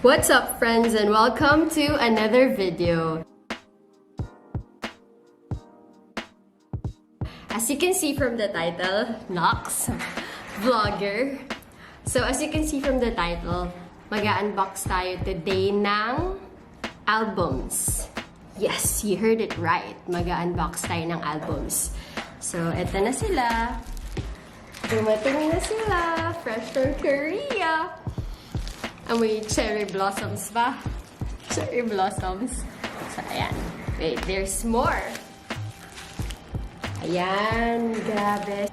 What's up, friends, and welcome to another video. As you can see from the title, Nox Vlogger. So as you can see from the title, mag-unbox tayo today ng albums. Yes, you heard it right. Mag-unbox tayo ng albums. So eto na sila. Dumating na sila. Fresh from Korea. Amoy cherry blossoms ba? Cherry blossoms. So, ayan. Wait, there's more. Ayan, grabe.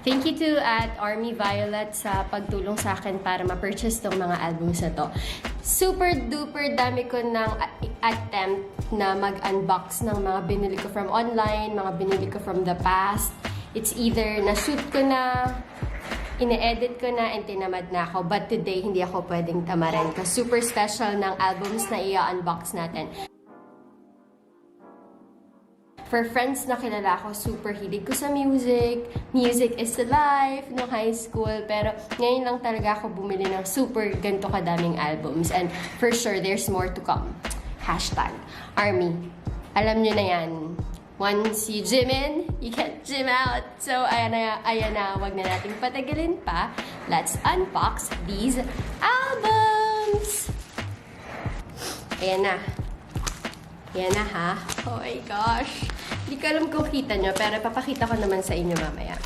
Thank you to at Army Violet sa pagtulong sa akin para ma-purchase tong mga albums na to. Super duper dami ko ng attempt na mag-unbox ng mga binili ko from online, mga binili ko from the past. It's either na-shoot ko na, ine-edit ko na, and tinamad na ako. But today, hindi ako pwedeng tamarin kasi super special ng albums na i-unbox natin. For friends na kilala ko, super hilig ko sa music. Music is the life no high school. Pero ngayon lang talaga ako bumili ng super ganito kadaming albums. And for sure, there's more to come. Hashtag Army. Alam nyo na yan. Once you gym in, you can't gym out. So, ayan na, wag na natin patagalin pa. Let's unbox these albums! Ayan na. Ayan na, ha? Oh my gosh. Hindi ko alam kung kita nyo, pero papakita ko naman sa inyo mamaya.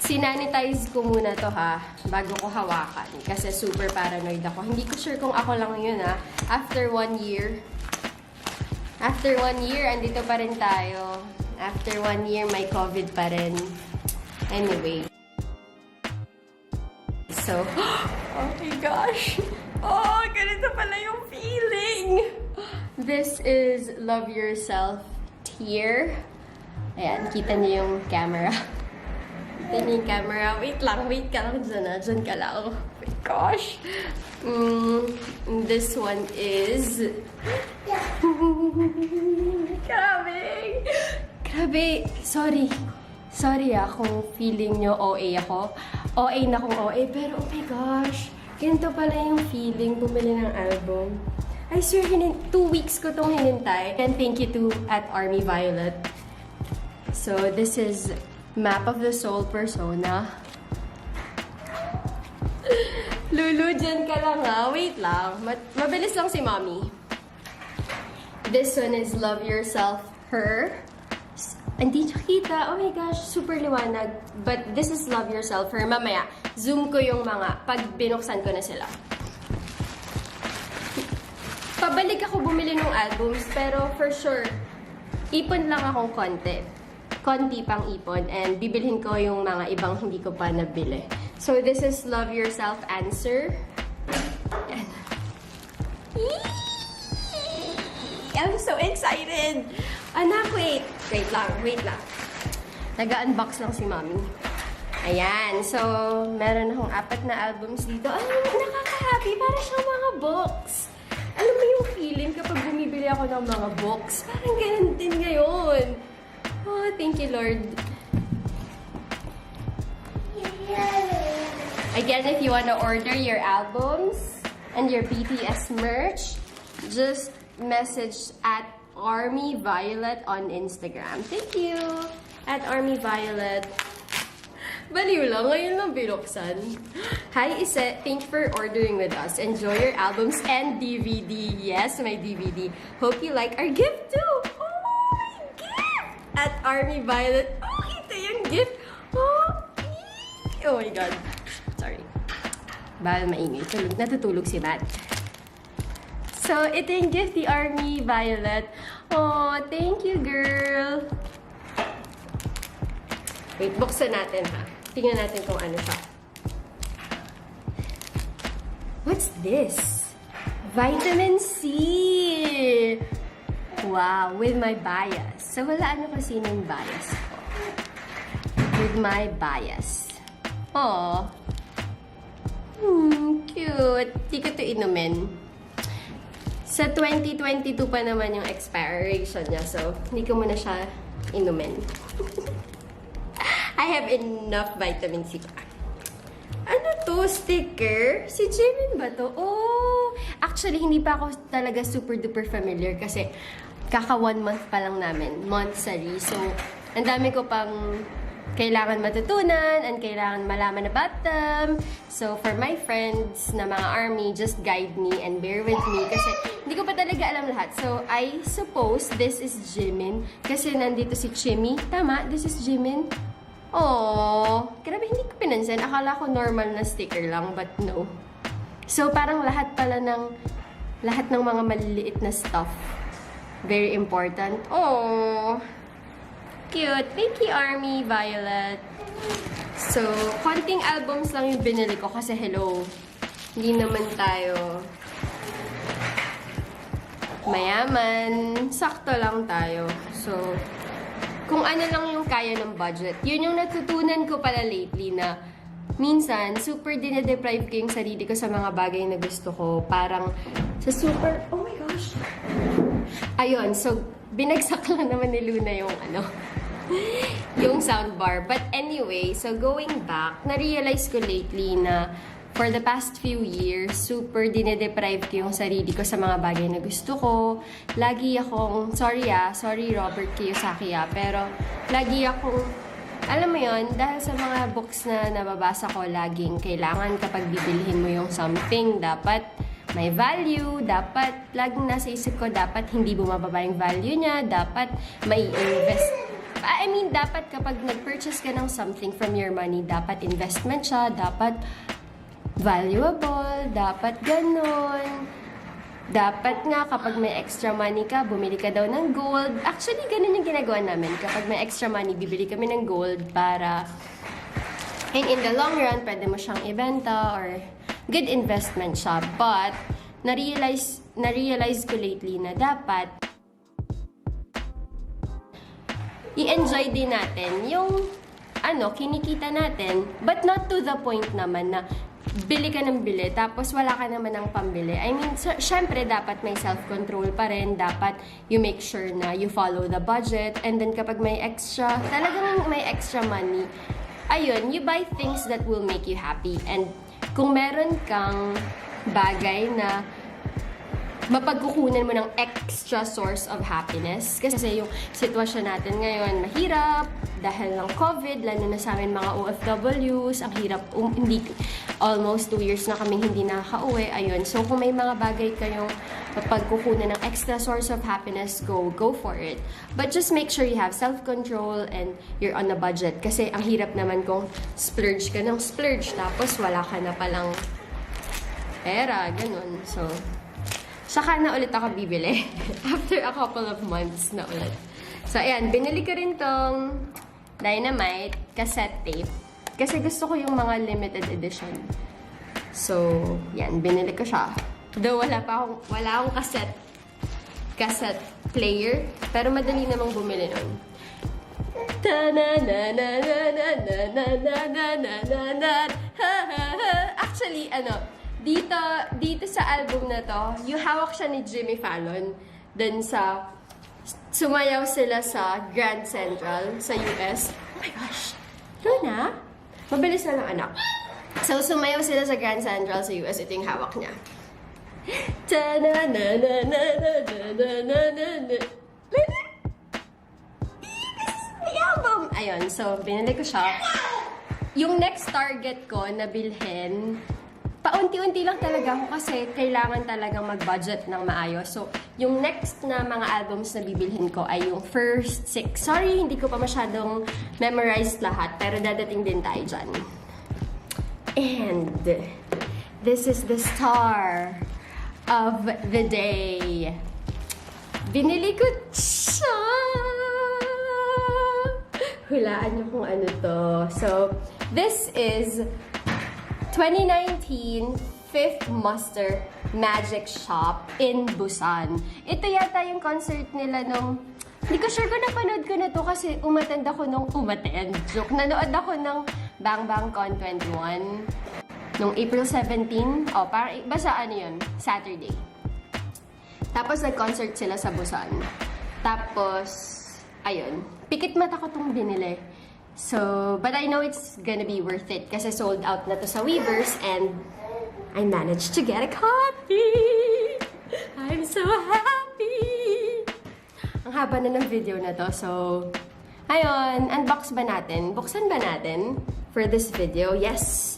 Sinanitize ko muna to, ha, bago ko hawakan. Kasi super paranoid ako. Hindi ko sure kung ako lang yun, ha. After 1 year, andito pa rin tayo. After 1 year, may COVID pa rin. Anyway. So, oh my gosh. Oh, ganito pala yung feeling. This is Love Yourself Tear. Ayan, kita niyo yung camera. Kita niyo yung camera. Wait ka lang dyan, ha. Dyan ka lang. Oh my gosh. This one is... Grabe. Sorry kung feeling nyo OA ako. OA na kung OA, pero oh my gosh. Ganito pala yung feeling bumili ng album. I swear, 2 weeks ko tong hinintay. And thank you to at Army Violet. So, this is Map of the Soul Persona. Lulu, dyan ka lang, ha? Wait lang. Mabilis lang si Mommy. This one is Love Yourself, Her. Hindi siya kita. Oh my gosh, super liwanag. But this is Love Yourself, Her. Mamaya, zoom ko yung mga pag binuksan ko na sila. Pabalik ako bumili ng albums, pero for sure, ipon lang akong konti. Konti pang ipon. And bibilhin ko yung mga ibang hindi ko pa nabili. So this is Love Yourself, Answer. Yan. I'm so excited! Anak, wait lang. Nag-unbox lang si Mommy. Ayan, so, meron akong 4 na albums dito. Ay, nakaka-happy. Para siyang mga books. Alam mo yung feeling kapag bumibili ako ng mga books? Parang ganun din ngayon. Oh, thank you, Lord. Again, if you wanna order your albums and your BTS merch, just message at Army Violet on Instagram. Thank you! At Army Violet. Baliw lang, ngayon lang binuksan. Hi, Ise. Thank you for ordering with us. Enjoy your albums and DVD. Yes, my DVD. Hope you like our gift too. Oh, my gift! At Army Violet. Oh, ito yung gift. Oh my God. Sorry. Bawal maingay. Natutulog si Matt. So, ito yung gift, the Army Violet. Oh, thank you, girl. Wait, buksan natin, ha? Tingnan natin kung ano siya. What's this? Vitamin C! Wow, with my bias. So, wala ano kasi yung bias ko. With my bias. Aww. Cute. Di ko ito inumin. Sa 2022 pa naman yung expiration niya. So, hindi ko muna siya inumin. I have enough vitamin C pa. Ano to? Sticker? Si Jimin ba to? Oh! Actually, hindi pa ako talaga super duper familiar kasi kaka 1 month pa lang namin, monthsary. So, ang dami ko pang kailangan matutunan and kailangan malaman about them. So, for my friends na mga army, just guide me and bear with me kasi hindi ko pa talaga alam lahat. So, I suppose this is Jimin kasi nandito si Chimmy. Tama? This is Jimin? Oh, grabe hindi ko pinansin. Akala ko normal na sticker lang, but no. So, parang lahat ng mga maliliit na stuff. Very important. Oh, cute. Thank you, Army Violet. So, konting albums lang yung binili ko kasi hello, hindi naman tayo mayaman. Sakto lang tayo. So, kung ano lang yung kaya ng budget. Yun yung natutunan ko pala lately na minsan, super dinedeprive ko yung sarili ko sa mga bagay na gusto ko. Parang sa super, oh my gosh. Ayun, so binagsak lang naman ni Luna yung yung soundbar. But anyway, so going back, na-realize ko lately na for the past few years, super dinedeprive ko yung sarili ko sa mga bagay na gusto ko. Lagi akong, sorry Robert Kiyosaki pero lagi akong, alam mo yon, dahil sa mga books na nababasa ko, laging kailangan kapag bibilhin mo yung something, dapat may value, dapat, laging nasa isip ko, dapat hindi bumababa yung value niya, dapat may invest. I mean, dapat kapag nag-purchase ka ng something from your money, dapat investment siya, dapat valuable, dapat ganon. Dapat nga kapag may extra money ka, bumili ka daw ng gold. Actually, ganun yung ginagawa namin. Kapag may extra money, bibili kami ng gold para and in the long run, pwede mo siyang ibenta or good investment siya. But, na-realize ko lately na dapat i-enjoy din natin yung kinikita natin, but not to the point naman na bili ka ng bili, tapos wala ka naman ng pambili. I mean, syempre, dapat may self-control pa rin. Dapat you make sure na you follow the budget. And then, kapag may extra, talagang may extra money, ayun, you buy things that will make you happy. And kung meron kang bagay na mapagkukunan mo ng extra source of happiness. Kasi yung sitwasyon natin ngayon, mahirap dahil ng COVID, lalo na sa amin mga OFWs, ang hirap, almost 2 years na kaming hindi nakaka-uwi. Ayun, so kung may mga bagay kayong mapagkukunan ng extra source of happiness, go for it. But just make sure you have self-control and you're on a budget. Kasi ang hirap naman kung splurge ka ng splurge, tapos wala ka na palang pera, ganun. So, saka na ulit ako bibili. After a couple of months na ulit. So, ayan. Binili ko rin tong Dynamite cassette tape. Kasi gusto ko yung mga limited edition. So, yan. Binili ko siya. Though wala akong cassette player. Pero madali namang bumili nun. Actually, dito sa album na to, yung hawak siya ni Jimmy Fallon. Then sumayaw sila sa Grand Central sa US. Oh my gosh! Luna? Mabilis na ng anak. So, sumayaw sila sa Grand Central sa US. Ito yung hawak niya. May album! Ayun, so, binili ko siya. Yung next target ko na bilhin, paunti-unti lang talaga ako kasi kailangan talagang mag-budget ng maayos. So, yung next na mga albums na bibilhin ko ay yung first 6. Sorry, hindi ko pa masyadong memorized lahat, pero dadating din tayo dyan. And this is the star of the day. Binili ko siya! Hulaan niyo kung ano to. So, this is 2019 Fifth Muster Magic Shop in Busan. Ito yata yung concert nila nung... Hindi ko sure kung napanood ko na to kasi nanood ako ng Bang Bang Con 21 nung April 17. Basta yun, Saturday. Tapos nag-concert sila sa Busan. Tapos, ayun, pikit mata ko itong binili. So, but I know it's gonna be worth it kasi sold out na to sa Weavers and I managed to get a copy! I'm so happy! Ang haba na ng video na to, so... Ayun, unbox ba natin? Buksan ba natin for this video? Yes!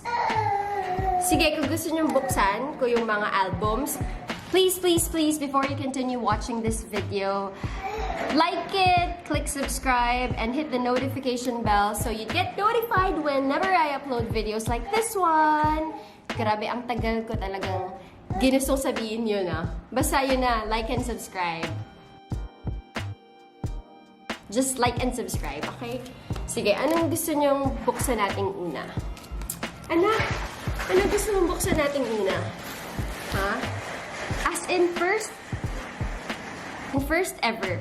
Sige, kung gusto nyo buksan ko yung mga albums, please, before you continue watching this video, like it, click subscribe, and hit the notification bell so you get notified whenever I upload videos like this one. Grabe, ang tagal ko talagang ginustong sabihin yun, ah. Basta yun na, like and subscribe. Just like and subscribe, okay? Sige, anong gusto nyong buksan nating una? Anak, anong gusto mong buksan nating una? Ha? As in first ever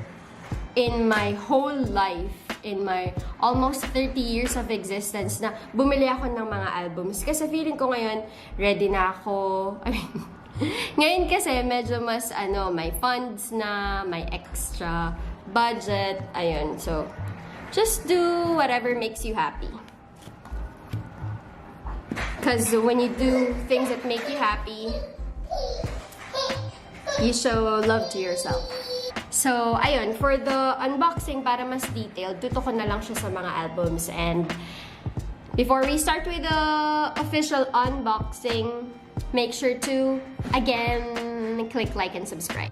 in my whole life, in my almost 30 years of existence na bumili ako ng mga albums. Kasi feeling ko ngayon, ready na ako. I mean, ngayon kasi medyo mas may funds na, may extra budget, ayun. So, just do whatever makes you happy. Because when you do things that make you happy, you show love to yourself. So, ayun, for the unboxing, para mas detailed, tutok ko na lang siya sa mga albums. And before we start with the official unboxing, make sure to, again, click like and subscribe.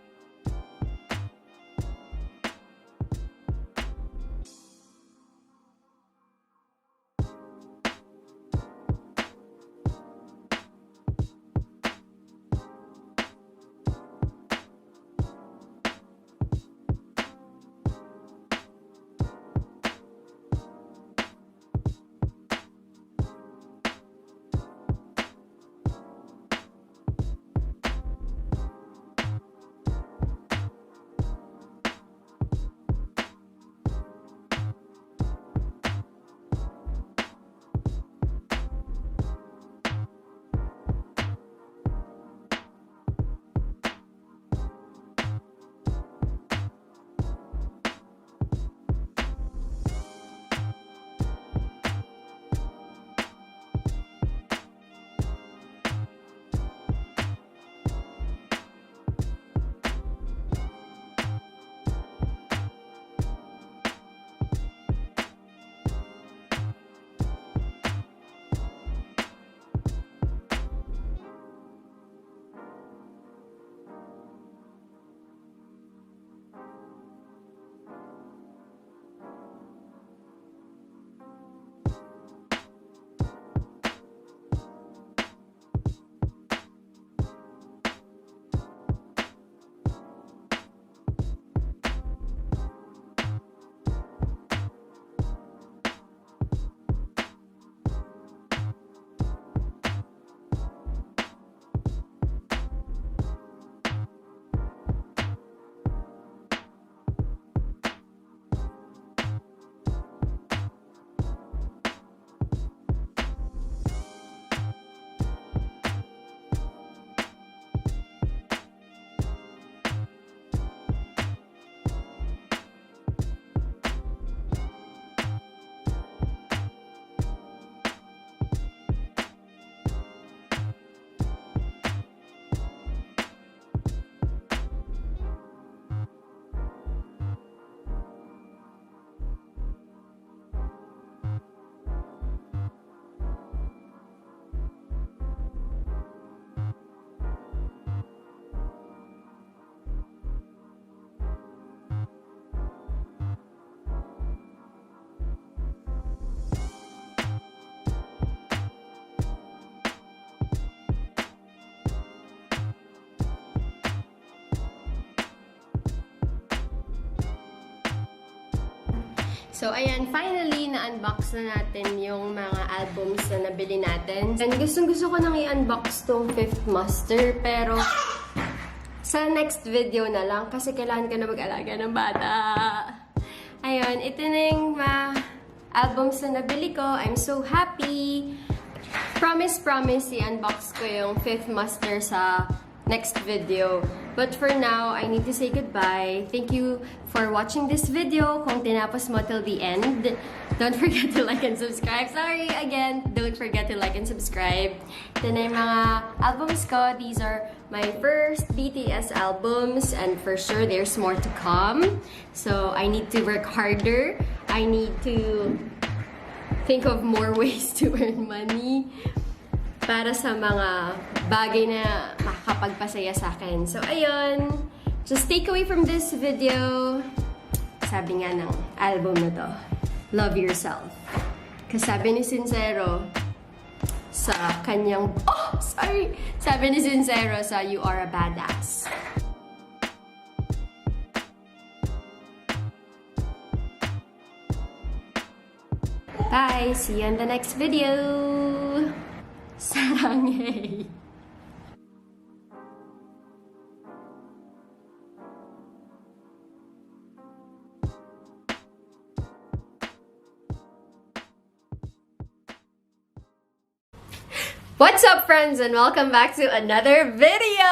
So, ayan, finally, na-unbox na natin yung mga albums na nabili natin. And gustong-gusto ko nang i-unbox tong Fifth Master, pero sa next video na lang kasi kailangan ka na mag-alaga ng bata. Ayun, ito na yung mga albums na nabili ko. I'm so happy! Promise, i-unbox ko yung Fifth Master sa next video. But for now, I need to say goodbye. Thank you for watching this video. Kung tinapos mo till the end, don't forget to like and subscribe. Sorry, again, don't forget to like and subscribe. Ito na yung mga albums ko. These are my first BTS albums, and for sure, there's more to come. So, I need to work harder. I need to think of more ways to earn money para sa mga bagay na makakapagpasaya sa akin. So, ayun. Just take away from this video. Sabi nga ng album na to, love yourself. Kasi sabi ni Sincero sa kanyang, sabi ni Sincero sa You Are a Badass. Bye! See you in the next video! 사랑해. What's up, friends, and welcome back to another video!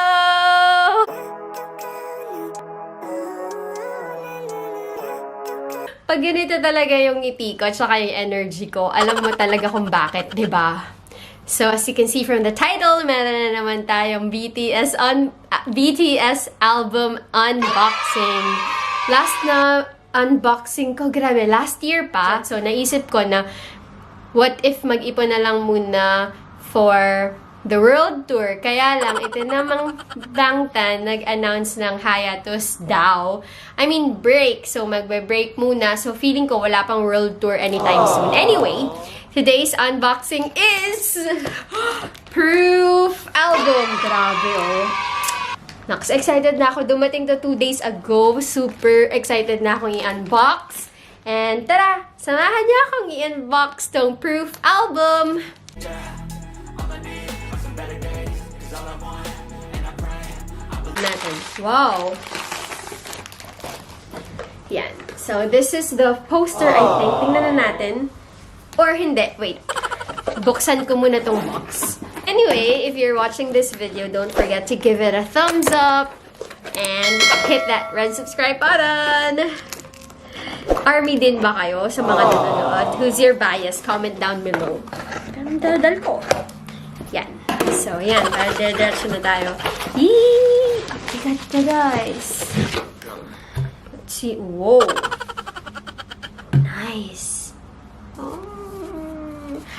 Pag ganito talaga yung ngiti ko at saka yung energy ko, alam mo talaga kung bakit, di ba? So, as you can see from the title, meron na naman tayong BTS album unboxing. Last na unboxing ko, grabe, last year pa. So, naisip ko na, what if mag-ipon na lang muna for the world tour? Kaya lang, ito namang Bangtan nag-announce ng hiatus daw. I mean, break. So, magbe-break muna. So, feeling ko wala pang world tour anytime soon. Anyway, today's unboxing is Proof album. Grabe, oh. Naks, excited na ako. Dumating to 2 days ago. Super excited na akong i-unbox. And tara, samahan niyo akong i-unbox tong Proof album. Natin. Wow. Yan. So, this is the poster, I think. Tingnan na natin. Or hindi. Wait. Buksan ko muna tong box. Anyway, if you're watching this video, don't forget to give it a thumbs up and hit that red subscribe button. Army din ba kayo sa mga nanonood? Who's your bias? Comment down below. Dal ko. Yan. So, yan. Diretso na tayo. Yee! Bigat na, guys. Let's see. Whoa. Nice. Oh.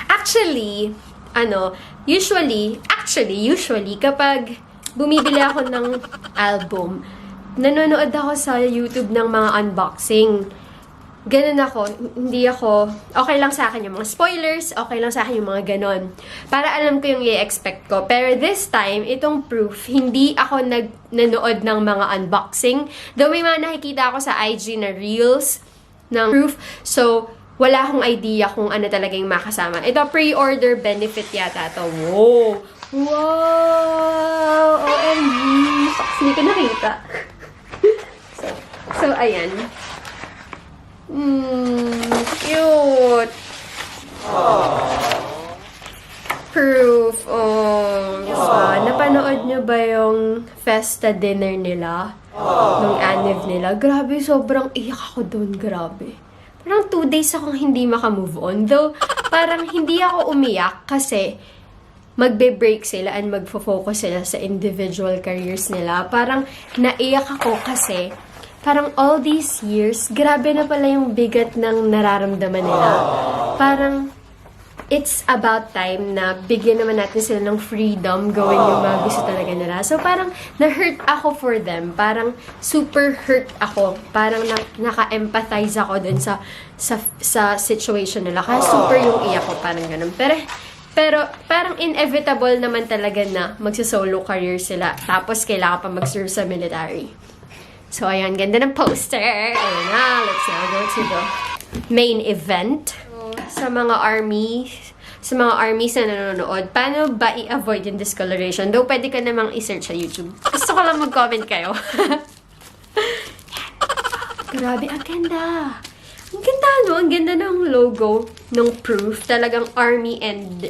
Actually, usually, kapag bumibili ako ng album, nanonood ako sa YouTube ng mga unboxing. Ganun ako, okay lang sa akin yung mga spoilers, okay lang sa akin yung mga ganon. Para alam ko yung i-expect ko. Pero this time, itong Proof, hindi ako nanood ng mga unboxing. Though may mga nakikita ako sa IG na reels ng Proof. So, wala akong idea kung ano talaga yung makasama. Ito, pre-order benefit yata to. Wow! Wow! OMG! Hindi ko nakita. So, ayan. Cute! Proof. Napanood nyo ba yung Festa dinner nila? Nung anniv nila? Grabe, sobrang iyak ako doon. Grabe. Parang 2 days akong hindi makamove on. Though, parang hindi ako umiyak kasi magbe-break sila and magfo-focus sila sa individual careers nila. Parang naiyak ako kasi parang all these years, grabe na pala yung bigat ng nararamdaman nila. Parang it's about time na bigyan naman natin sila ng freedom gawin yung mga gusto talaga nila. So parang na-hurt ako for them. Parang super hurt ako. Parang naka-empathize ako dun sa situation nila. Kaya super yung iyak ko. Parang ganun. Pero parang inevitable naman talaga na magsa-solo career sila. Tapos kailangan pa mag-serve sa military. So, ayan, ganda ng poster. Ayan na, let's now go to the main event. So, sa mga armies na nanonood, paano ba i-avoid yung discoloration? Though, pwede ka namang i-search sa YouTube. Gusto ko lang mag-comment kayo. Grabe, ang ganda. Ang ganda, no? Ang ganda ng logo ng Proof. Talagang Army and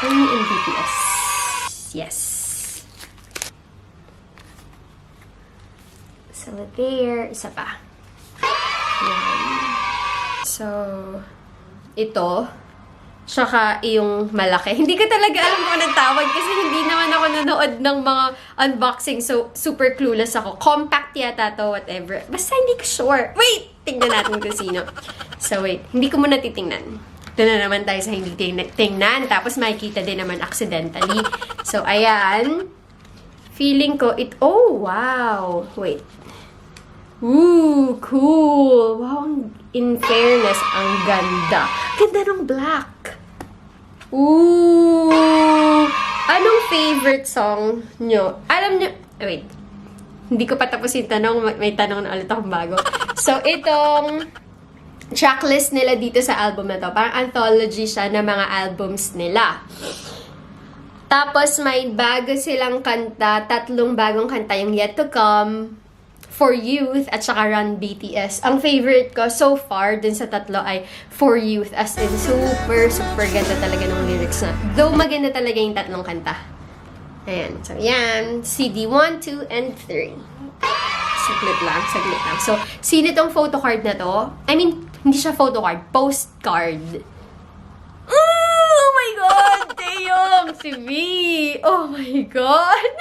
BTS. Yes. Salad there. Isa pa. Yan. So, ito. Tsaka yung malaki. Hindi ko talaga alam kung anong tawag kasi hindi naman ako nanood ng mga unboxing. So, super clueless ako. Compact yata to, whatever. Basta hindi ko sure. Wait! Tingnan natin kung sino. So, wait. Hindi ko muna titingnan. Ito na naman tayo sa hindi tingnan. Tapos, makikita din naman accidentally. So, ayan. Feeling ko, oh, wow. Wait. Ooh, cool. Wow, in fairness, ang ganda. Ganda ng black. Ooh. Anong favorite song nyo? Alam nyo, wait. Hindi ko pa tapos yung tanong. May tanong na ulit akong bago. So, itong tracklist nila dito sa album na to. Parang anthology siya ng mga albums nila. Tapos, may bago silang kanta. 3 bagong kanta yung Yet to Come, For Youth, at saka Run BTS. Ang favorite ko so far dun sa 3 ay For Youth. As in, super, super ganda talaga ng lyrics na. Though maganda talaga yung 3 kanta. Ayan. So, yan. CD 1, 2, and 3. Saglit lang, saglit lang. So, sino tong photocard na to? I mean, hindi siya photocard. Postcard. Oh my God! Taeyong! Si V! Oh my God!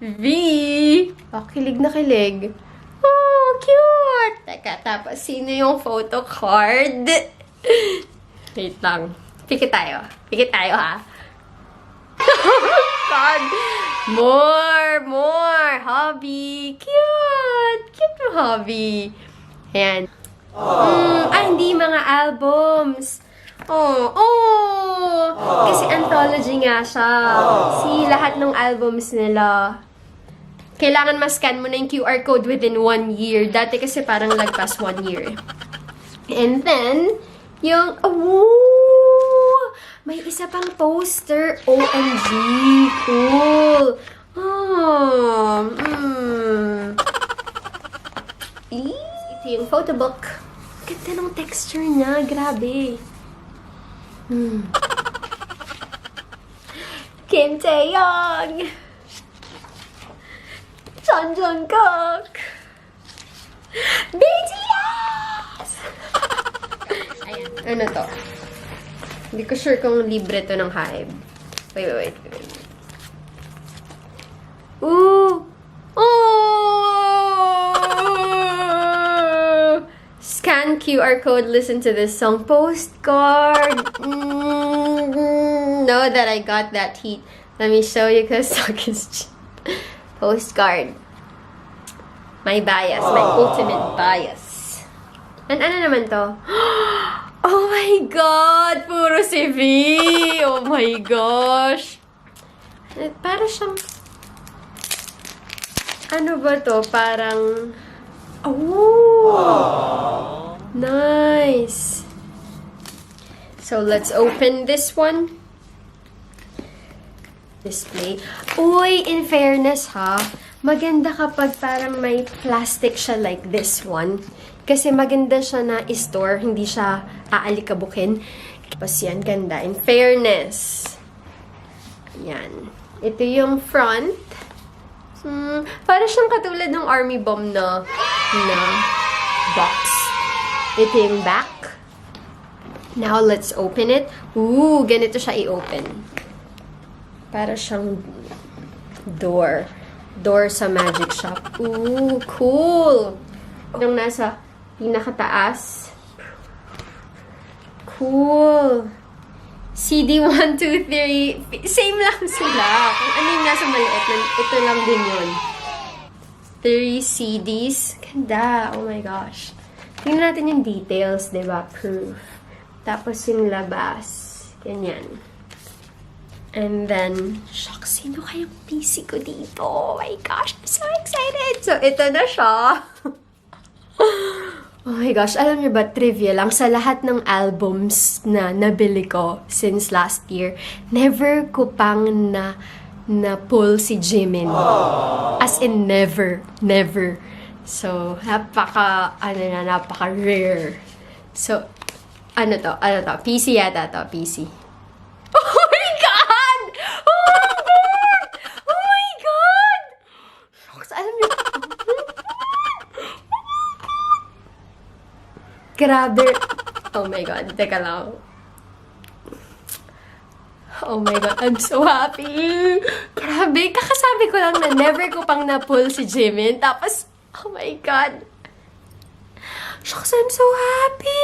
V! Oh, kilig na kilig. Oh, cute! Teka, tapos sino yung photocard? Wait lang. Pikit tayo. Pikit tayo, ha? God! More! Hobby! Cute! Cute mo, Hobby! Ayan. Hindi mga albums. Kasi anthology nga siya. See, lahat ng albums nila. Kailangan ma-scan mo na yung QR code within 1 year. Dati kasi parang lagpas 1 year. And then, yung, may isa pang poster. OMG! Cool! Ito yung photo book. Ganda ng texture niya. Grabe. Kim Taeyong! John Jungkook! BTS! Ayan. Ano to? Hindi ko sure kung libre to ng Hive. Wait. Ooh! Scan QR code, listen to this song. Postcard. Know that I got that heat. Let me show you because stock is cheap. Postcard. My bias. My ultimate bias. And ano naman to? Oh my God! Puro si V! Oh my gosh! Para siyang... Ano ba to? Parang... Oh! Nice! So, let's open this one. Display. Uy, in fairness ha, maganda kapag parang may plastic siya like this one. Kasi maganda siya na i-store, hindi siya aalikabukin. Tapos yan, ganda. In fairness. Yan. Ito yung front. Para siyang katulad ng army bomb na box. Ito yung back. Now, let's open it. Ooh, ganito siya i-open. Para siyang door. Door sa magic shop. Ooh, cool! Yung nasa pinakataas. Cool! CD 1, 2, 3. Same lang sila. Kung ano yung nasa maliit, ito lang din yun. 3 CDs. Ganda. Oh my gosh. Tingnan natin yung details, diba? Proof. Tapos yung labas. Ganyan. And then, shucks, sino kayang PC ko dito? Oh my gosh, I'm so excited! So, ito na siya. Oh my gosh, alam niyo ba, trivia lang, sa lahat ng albums na nabili ko since last year, never ko pang na-pull si Jimin. As in, never. So, napaka-rare. So, ano to? PC yata to, PC. Grabe. Oh my God. Teka lang. Oh my God. I'm so happy. Grabe. Kakasabi ko lang na never ko pang na-pull si Jimin. Tapos, oh my God. Shucks, I'm so happy!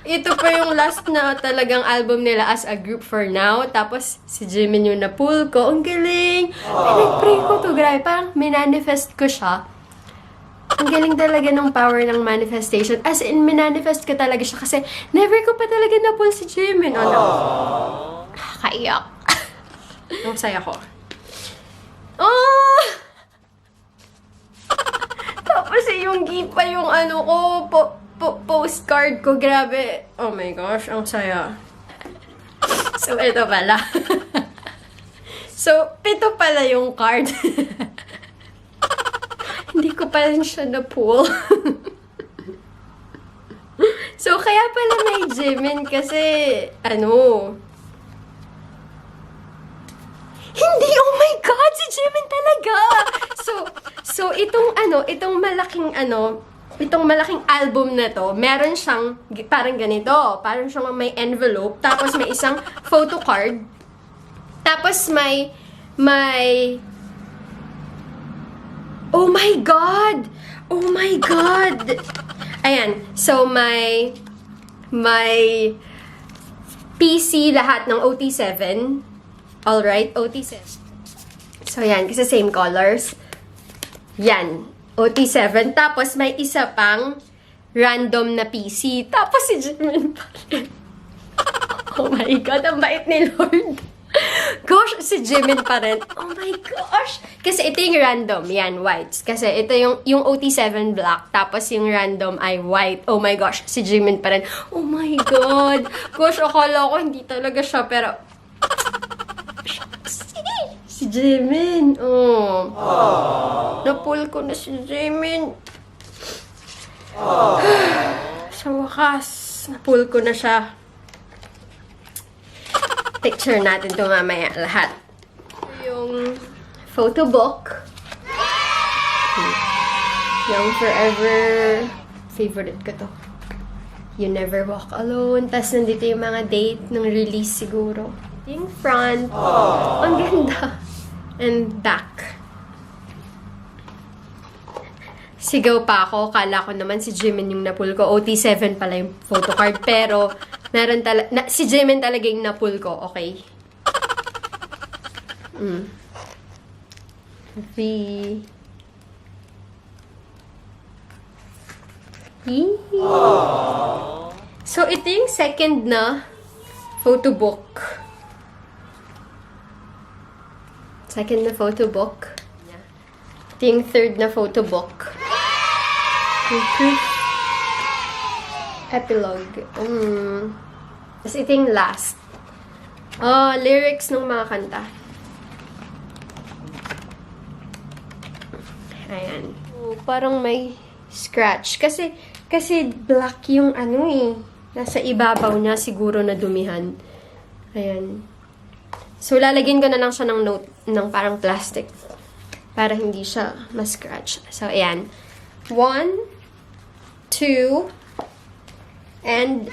Ito pa yung last na talagang album nila as a group for now. Tapos, si Jimin yung na-pull ko. Ang galing! Pinag-pray ko to. Grabe, parang minanifest ko siya. Ang galing talaga ng power ng manifestation. As in, minanifest ko talaga siya kasi never ko pa talaga na-pull si Jimin. Ano? Kaiyak. Ang saya ko. Oh! Tapos yung gift pa yung ano ko, postcard ko. Grabe. Oh my gosh, ang saya. So, ito pala. So, 7 pala yung card. Hindi ko pa rin siya na-pull. So, kaya pala may Jimin kasi, hindi! Oh my God! Si Jimin talaga! So itong malaking album na to, meron siyang parang ganito. Parang siyang may envelope, tapos may isang photo card, tapos may oh my God! Oh my God! Ayan. So, may PC lahat ng OT7. Alright, OT7. So, yan. Kasi same colors. Yan. OT7. Tapos, may isa pang random na PC. Tapos, si Jimin pa rin. Oh my God, ang bait ni Lord. Gosh, si Jimin pa rin. Oh my gosh! Kasi ito yung random. Yan, whites. Kasi ito yung OT7 black. Tapos yung random ay white. Oh my gosh, si Jimin pa rin. Oh my God! Gosh, akala ko hindi talaga siya. Pero, si Jimin. Oh. Napull ko na si Jimin. Sa wakas, napull ko na siya. Picture natin ito mamaya lahat. Yung photo book. Yung forever favorite ko to. You Never Walk Alone. Tapos nandito yung mga date ng release siguro. Yung front. Ang ganda. And back. Sigaw pa ako. Kala ko naman si Jimin yung napull ko. OT7 pala yung photocard. Pero, meron si Jimin talaga yung napull ko. Okay? So, ito yung second na photo book. Second na photo book. Ito yung third na photo book. Epilogue. Tapos ito yung last. Lyrics ng mga kanta. Ayan. Parang may scratch. Kasi black yung nasa ibabaw niya siguro na dumihan. Ayan. So, lalagyan ko na lang siya ng note ng parang plastic para hindi siya ma-scratch. So, ayan. 1, 2, and 3.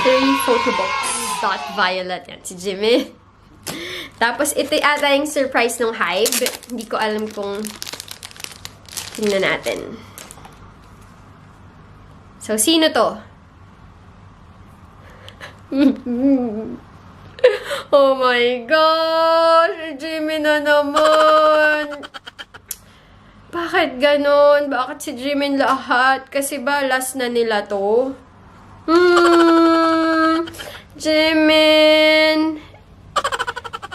3 photo books. Dot violet. Yan, si Jimmy. Tapos, ito ata yung surprise ng Hybe. Hindi ko alam kung tingnan natin. So, sino to? Oh my gosh! Jimmy na naman! Bakit ganon? Bakit si Jimin lahat? Kasi ba, last na nila to? Jimin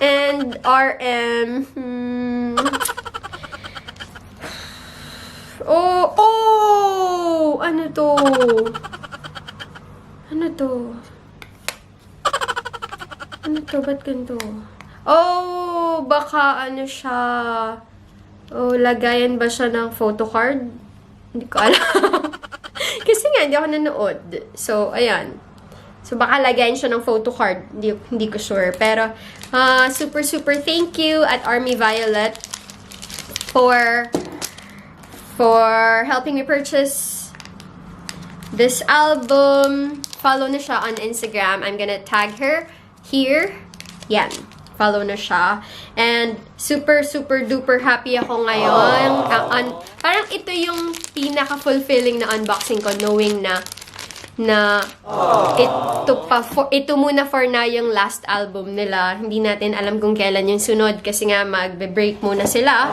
and RM. Oh! Ano to? Ano to? Ano to? Ba't ganito? Oh! Baka ano siya... Oh, lagayan ba siya ng photo card? Hindi ko alam. Kasi nga, hindi ako nanood. So, ayan. So, baka lagayan siya ng photo card. Hindi ko sure. Pero, super thank you at Army Violet for helping me purchase this album. Follow na siya on Instagram. I'm gonna tag her here. Yan. Follow na siya. And super, super duper happy ako ngayon. Parang ito yung pinaka-fulfilling na unboxing ko, knowing na ito muna for na yung last album nila. Hindi natin alam kung kailan yung sunod kasi nga magbe-break muna sila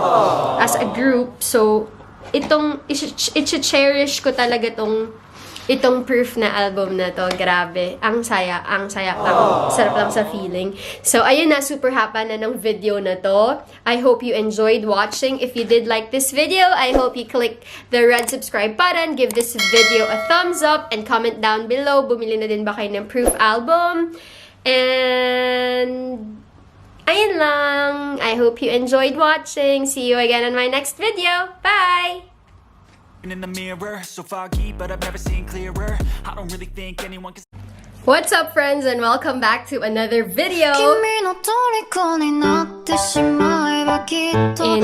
as a group. So, i-cherish ko talaga itong proof na album na to. Grabe. Ang saya. Ang sarap lang sa feeling. So, ayun na. Super happy na ng video na to. I hope you enjoyed watching. If you did like this video, I hope you click the red subscribe button, give this video a thumbs up, and comment down below. Bumili na din ba kayo ng proof album? And ayun lang. I hope you enjoyed watching. See you again on my next video. Bye! In the mirror, so foggy, but I've never seen clearer. I don't really think anyone can. What's up, friends, and welcome back to another video. In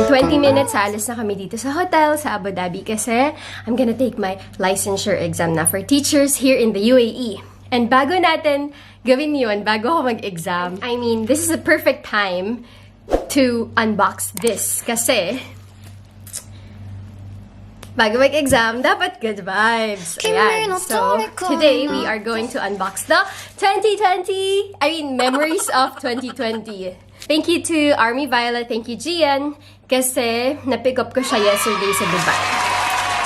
20 minutes, alis na kami dito sa hotel sa Abu Dhabi kasi I'm gonna take my licensure exam na for teachers here in the UAE. And bago natin gawin yun, bago ako mag-exam, I mean, this is a perfect time to unbox this kasi bago mag-exam, dapat good vibes. Ayan. So, today, we are going to unbox the memories of 2020. Thank you to Army Violet. Thank you, Gian. Kasi, na-pick up ko siya yesterday sa Dubai.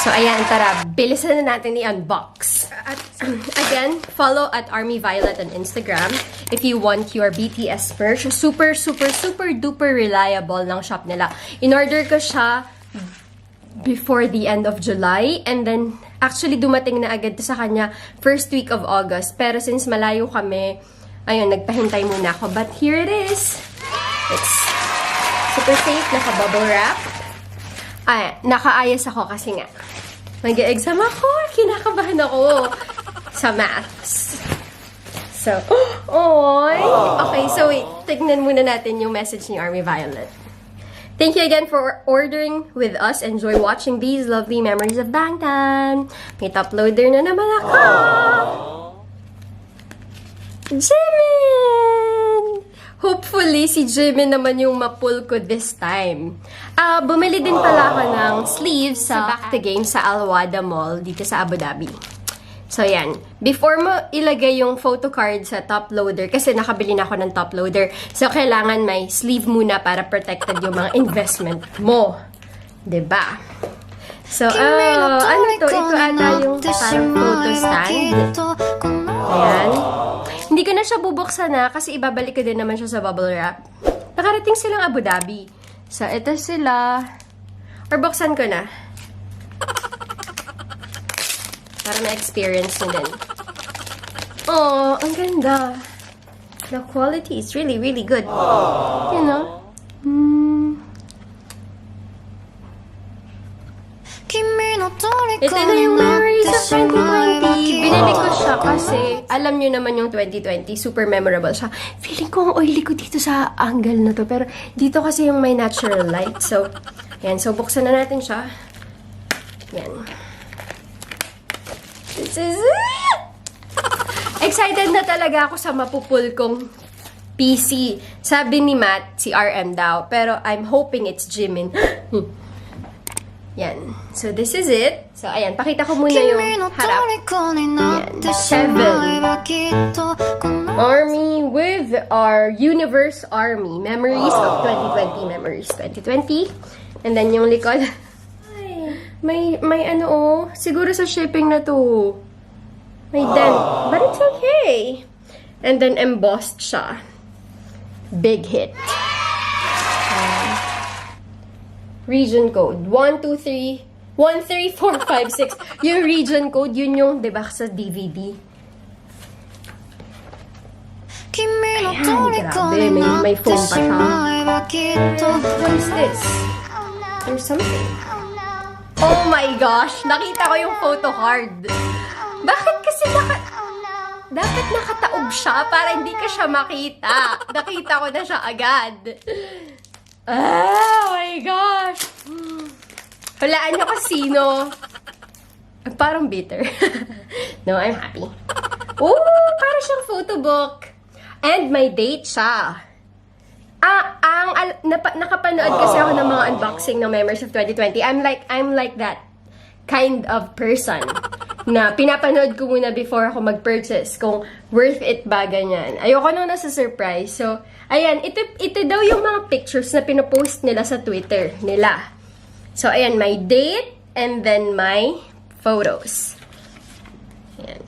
So, ayan, tara, bilisan na natin i-unbox. Again, follow at Army Violet on Instagram if you want your BTS merch. Super, super, super duper reliable ng shop nila. In-order ko siya before the end of July, and then actually dumating na agad to sa kanya first week of August. Pero since malayo kami, ayun, nagpahintay muna ako. But here it is. It's super safe, naka-bubble wrap. Ay, nakaayos ako kasi nga mag-exam ako. Kinakabahan ako sa maths. So, oy! Okay, so wait. Tignan muna natin yung message ni Army Violet. Thank you again for ordering with us. Enjoy watching these lovely memories of Bangtan. May top loader na naman ako. Jimin! Hopefully, si Jimin naman yung ma-pull ko this time. Bumili din pala ako ng sleeves sa Back to Game sa Al-Wada Mall dito sa Abu Dhabi. So, yan. Before mo ilagay yung photo card sa top loader, kasi nakabili na ako ng top loader, so kailangan may sleeve muna para protected yung mga investment mo. Diba? So, ano to? Ito ata yung parang photo stand. Ayan. Hindi ko na siya bubuksan na kasi ibabalik ko din naman siya sa bubble wrap. Nakarating silang Abu Dhabi. So, ito sila. Or buksan ko na. Para ma-experience nyo din. Oh, ang ganda. The quality is really, really good. You know? Ito na yung memories of 2020. Binili ko siya kasi alam nyo naman yung 2020. Super memorable siya. Feeling ko ang oily ko dito sa angle na to. Pero dito kasi yung may natural light. So, yan. So, buksan na natin siya. Yan. This is excited na talaga ako sa mapupul kong PC. Sabi ni Matt, si RM daw. Pero I'm hoping it's Jimin. Yan. So, this is it. So, ayan. Pakita ko muna yung harap. Yan. 7. Army with our Universe Army. Memories of 2020. Memories 2020. And then yung likod. May ano oh. Siguro sa shipping na to. May dent. But it's okay. And then embossed siya. Big hit. Region code. 123-13456. Yung region code, yun yung, diba, sa DVD. Ayan, grabe. May foam pa siya. What is this? There's something. Oh my gosh! Nakita ko yung photo card. Bakit kasi dapat nakataob siya para hindi ka siya makita. Nakita ko na siya agad. Oh my gosh! Hulaan niyo kung sino. Parang bitter. No, I'm happy. Ooh, para siyang photo book. And may date siya. Nakapanood kasi ako ng mga unboxing ng Memories of 2020. I'm like that kind of person na pinapanood ko muna before ako mag-purchase kung worth it ba ganyan. Ayoko nung nasa surprise. So, ayan, ito daw yung mga pictures na pinopost nila sa Twitter nila. So, ayan, my date and then my photos. Ayan.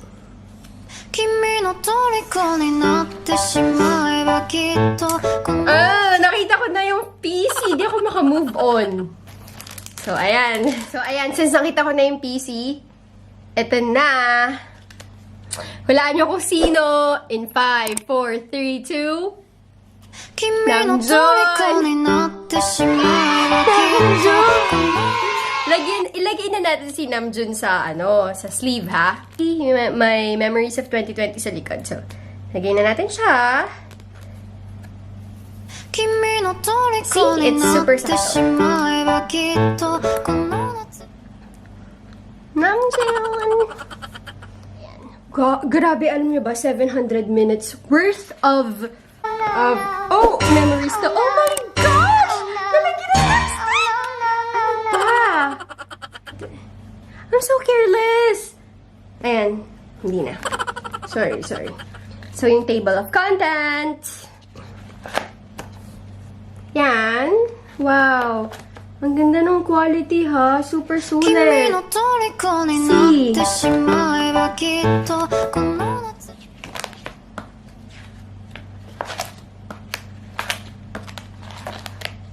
Nakita ko na yung PC. Di ako maka-move on. So, ayan. Since nakita ko na yung PC, eto na. Hulaan nyo kung sino. In 5, 4, 3, 2. Namjoon! Ilagay na natin si Namjoon sa, sa sleeve, ha? My Memories of 2020 sa likod. So, lagay na natin siya. See, it's super sakto. Namjoon! Grabe, alam niyo ba, 700 minutes worth of memories to. Oh my gosh! Nalagyan na lipstick! Ano ba? I'm so careless! Ayan, hindi na. Sorry. So, yung table of contents. Yan. Wow. Ang ganda ng quality, ha? Super sulit. See?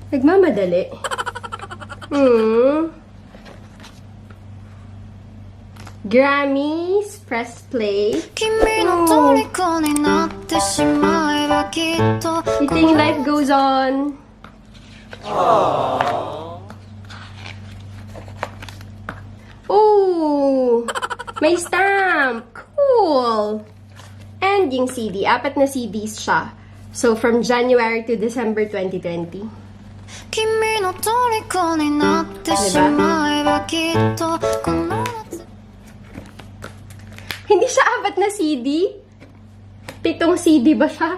Nagmamadali. Grammys, press play. You think life goes on? Oh, may stamp. Cool. And yung CD. 4 na CDs siya. So, from January to December 2020. Hindi siya 4 na CD? 7 CD ba siya?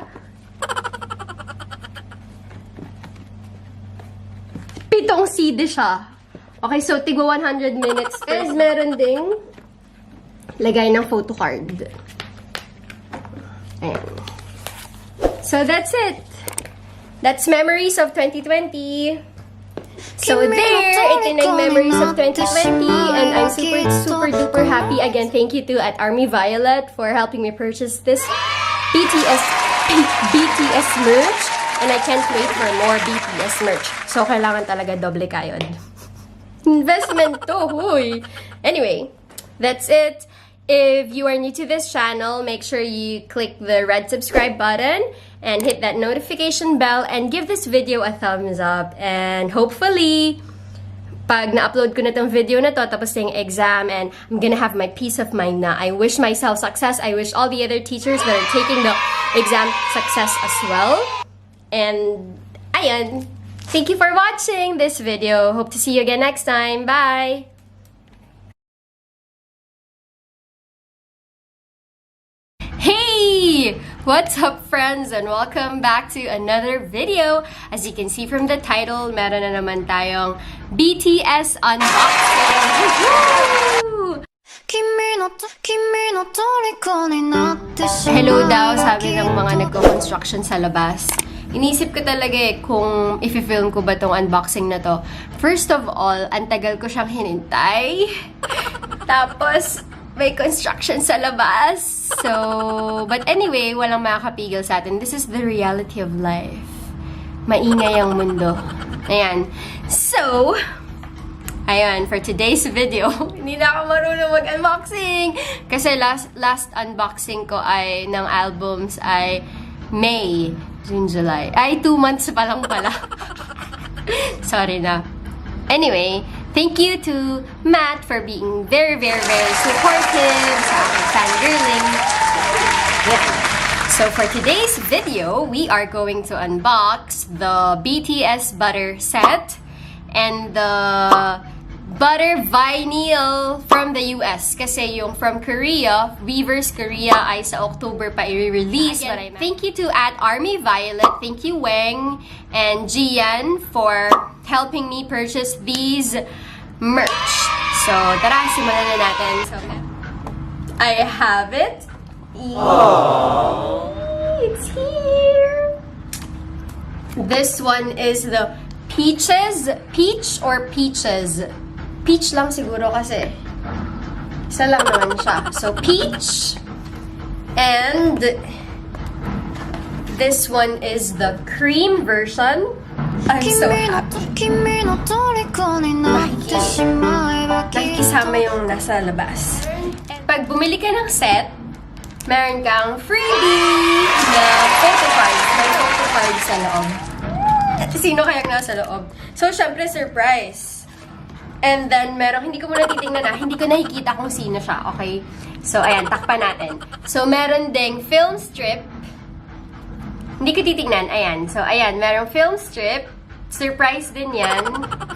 7 CD siya. Okay, so tigwa 100 minutes. And meron ding lagay ng photo card. Ayan. So that's it. That's Memories of 2020. So there, ito na yung Memories of 2020, and I'm super duper happy. Again, thank you to at Army Violet for helping me purchase this BTS merch, and I can't wait for more BTS merch. So kailangan talaga doble kayod. Investment to, huy. Anyway, that's it. If you are new to this channel, make sure you click the red subscribe button and hit that notification bell and give this video a thumbs up. And hopefully, pag na-upload ko na tong video na to, tapos na yung exam, and I'm gonna have my peace of mind na I wish myself success. I wish all the other teachers that are taking the exam success as well. And, ayan. Thank you for watching this video. Hope to see you again next time. Bye! Hey! What's up, friends? And welcome back to another video. As you can see from the title, meron na naman tayong BTS unboxing. Woohoo! Hello daw, sabi ng mga nagko-construction sa labas. Inisip ko talaga kung i-film ko ba tong unboxing na to. First of all, ang tagal ko siyang hinintay. Tapos, may construction sa labas. So, but anyway, walang makakapigil sa atin. This is the reality of life. Maingay ang mundo. Ayan. So, ayan, for today's video, hindi na ako marunong mag-unboxing. Kasi last unboxing ko ay ng albums ay May, June, July. Ay, 2 months pa lang pala. Sorry na. Anyway, thank you to Matt for being very supportive sa aking fangirling. So for today's video, we are going to unbox the BTS Butter set and the butter vinyl from the US. Kasi yung from Korea, Weverse Korea ay sa October pa i-release. Thank you to at Army Violet. Thank you, Weng and Gian, for helping me purchase these merch. So, tara, simulan na natin. So, I have it. It's here. This one is the peaches. Peach or peaches? Peach lang siguro kasi. Isa lang naman siya. So, peach. And this one is the cream version. I'm so happy. Nakikisama yung nasa labas. Pag bumili ka ng set, meron kang freebie na photo card. May photo card sa loob. Sino kayang nasa loob? So, syempre, surprise. And then, hindi ko muna titingnan hindi ko nakikita kung sino siya, okay? So, ayan, takpan natin. So, meron ding film strip. Hindi ko titingnan, ayan. So, ayan, merong film strip. Surprise din yan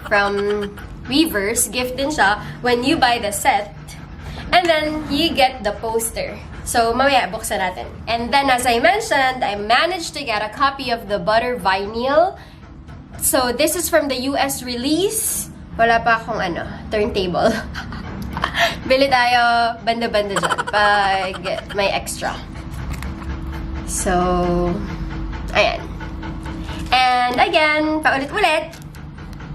from Weverse. Gift din siya when you buy the set. And then, you get the poster. So, mamaya, buksan natin. And then, as I mentioned, I managed to get a copy of the butter vinyl. So, this is from the US release. Wala pa akong turntable. Bili tayo banda-banda dyan pag may extra. So, ayan. And again, paulit-ulit,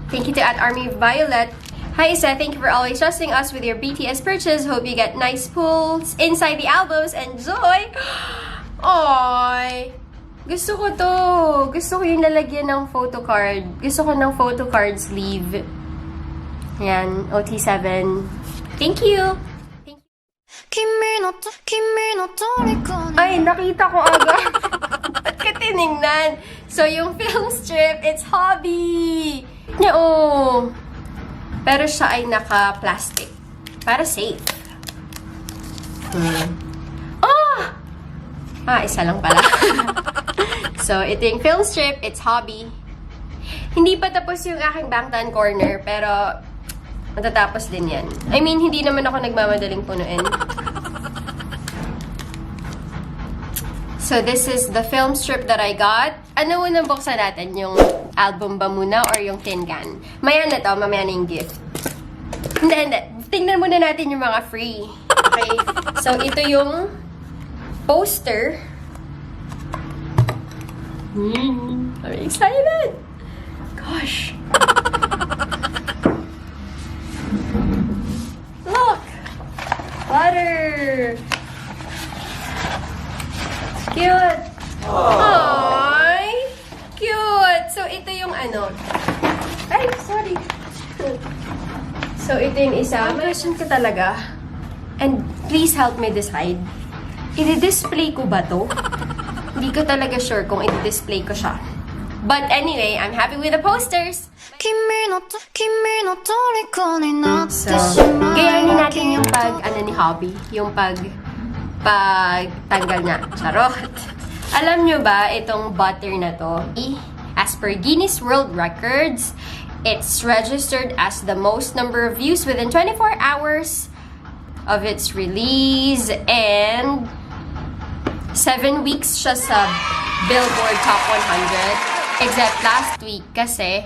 thank you to at Army Violet. Hi Isa, thank you for always trusting us with your BTS purchase. Hope you get nice pulls inside the albums. Enjoy! Oy! Gusto ko to. Gusto ko yung lalagyan ng photo card. Gusto ko ng photo card sleeve. Ayan, OT7. Thank you! Thank you. Ay, nakita ko agad. Ba't ka tinignan? So, yung film strip, it's hobby! Oo. Pero siya ay naka-plastic. Para safe. Isa lang pala. So, ito yung film strip. It's hobby. Hindi pa tapos yung aking Bangtan corner, pero matatapos din yan. I mean, hindi naman ako nagmamadaling punuin. So, this is the film strip that I got. Ano unang buksan natin? Yung album ba muna or yung tin can? Maya na to, mamaya na yung gift. Hindi. Tingnan muna natin yung mga free. Okay? So, ito yung poster. I'm excited! Gosh! Look! Butter! Cute! Aww! Cute! So, ito yung Ay, sorry! So, ito yung isa. Question ka talaga. And please help me decide. I-display ko ba to? Hindi ko talaga sure kung i-display ko siya. But anyway, I'm happy with the posters. So, gayahin natin yung ni Hobby. Yung pagtanggal niya. Charot. Alam nyo ba, itong butter na to, as per Guinness World Records, it's registered as the most number of views within 24 hours of its release, and 7 weeks siya sa Billboard Top 100. Except last week kasi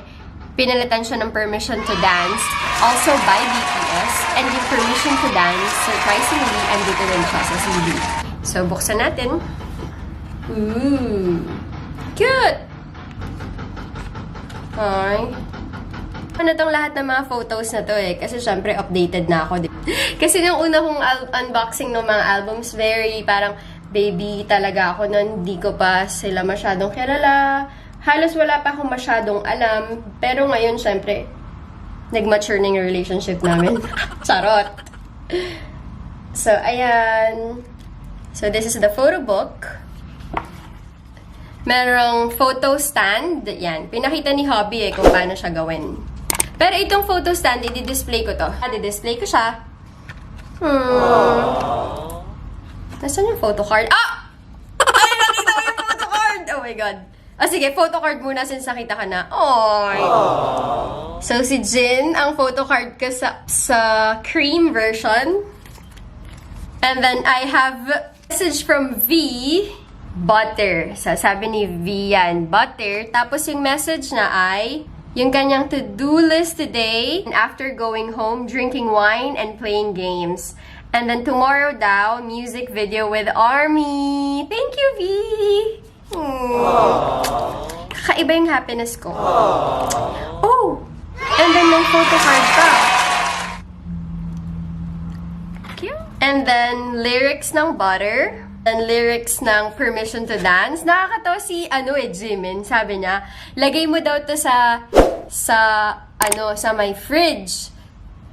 pinalitan siya ng Permission to Dance, also by BTS, and yung Permission to Dance, surprisingly, andito rin siya sa CD. So, buksan natin. Ooh! Cute! Ay. Ano tong lahat ng mga photos na to kasi syempre updated na ako. Kasi nung una kong unboxing ng mga albums, very parang baby talaga ako nun. Hindi ko pa sila masyadong kilala. Halos wala pa akong masyadong alam. Pero ngayon, syempre, nag-mature na yung relationship namin. Charot! So, ayan. So, this is the photo book. Merong photo stand. Yan. Pinakita ni Hobby kung paano siya gawin. Pero itong photo stand, i-display ko to. I-display ko siya. Nasaan yung photo card? Ah! Ay, nakita ko yung photo card! Oh my God. Sige, photo card muna since nakita ka na. Aww. So, si Jin, ang photocard ko sa cream version. And then, I have message from V, butter. So, sabi ni V yan, butter. Tapos, yung message na ay, yung kanyang to-do list today, and after going home, drinking wine and playing games. And then tomorrow daw, music video with Army. Thank you, V! Kakaiba yung happiness ko. Oh! And then may photocard pa. Cute. And then lyrics ng Butter. And lyrics ng Permission to Dance. Nakakatawa si, Jimin. Sabi niya, lagay mo daw to sa may fridge.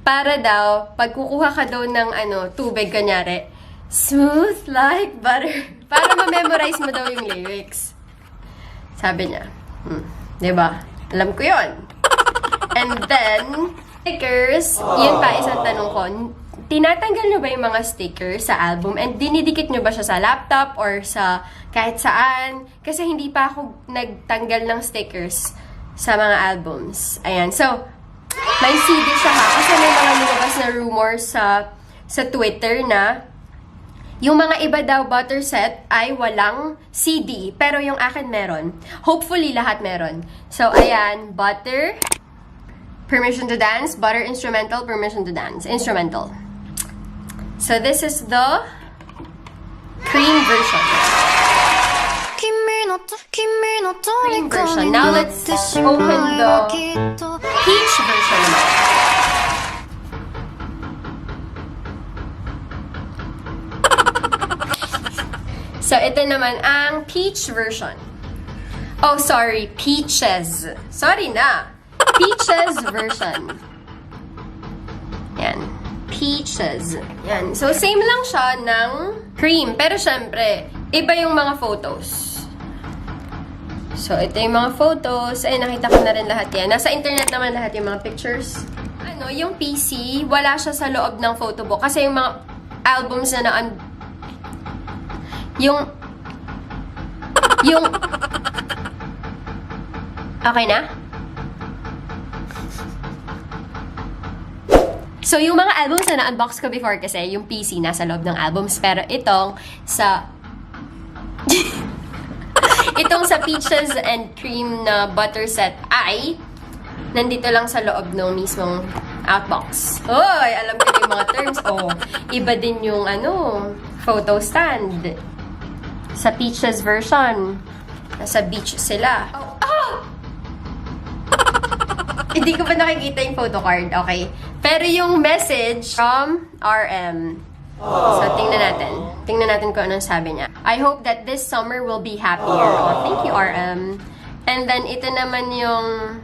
Para daw, pag kukuha ka daw ng tubig, kanyari, smooth like butter. Para ma-memorize mo daw yung lyrics. Sabi niya. Diba? Alam ko yon. And then, stickers. Yun pa, isang tanong ko. Tinatanggal nyo ba yung mga stickers sa album? And dinidikit nyo ba siya sa laptop or sa kahit saan? Kasi hindi pa ako nagtanggal ng stickers sa mga albums. Ayan. So, may CD siya ha. Kasi may mga lumabas na rumors sa Twitter na yung mga iba daw butter set ay walang CD. Pero yung akin meron. Hopefully, lahat meron. So, ayan. Butter. Permission to Dance. Butter Instrumental. Permission to Dance. Instrumental. So, this is the cream version. Cream version. Now, let's open the peach version naman. So, ito naman ang peach version. Oh, sorry. Peaches. Sorry na. Peaches version. Yan. Peaches. Yan. So, same lang siya ng cream. Pero, syempre, iba yung mga photos. So, ito yung mga photos. Ay, nakita ko na rin lahat yan. Nasa internet naman lahat yung mga pictures. Yung PC, wala siya sa loob ng photobook. Kasi yung mga albums na yung okay na? So, yung mga albums na na-unbox ko before kasi, yung PC nasa loob ng albums. Pero itong sa Peaches and Cream na butter set ay nandito lang sa loob ng mismong outbox. Oy, alam ko na yung mga terms. Oh, iba din yung photo stand. Sa Peaches version, nasa beach sila. Hindi ko ba nakikita yung photocard? Okay. Pero yung message from RM. So, tingnan natin. Tingnan natin kung anong sabi niya. I hope that this summer will be happier. Oh, thank you, RM. And then, ito naman yung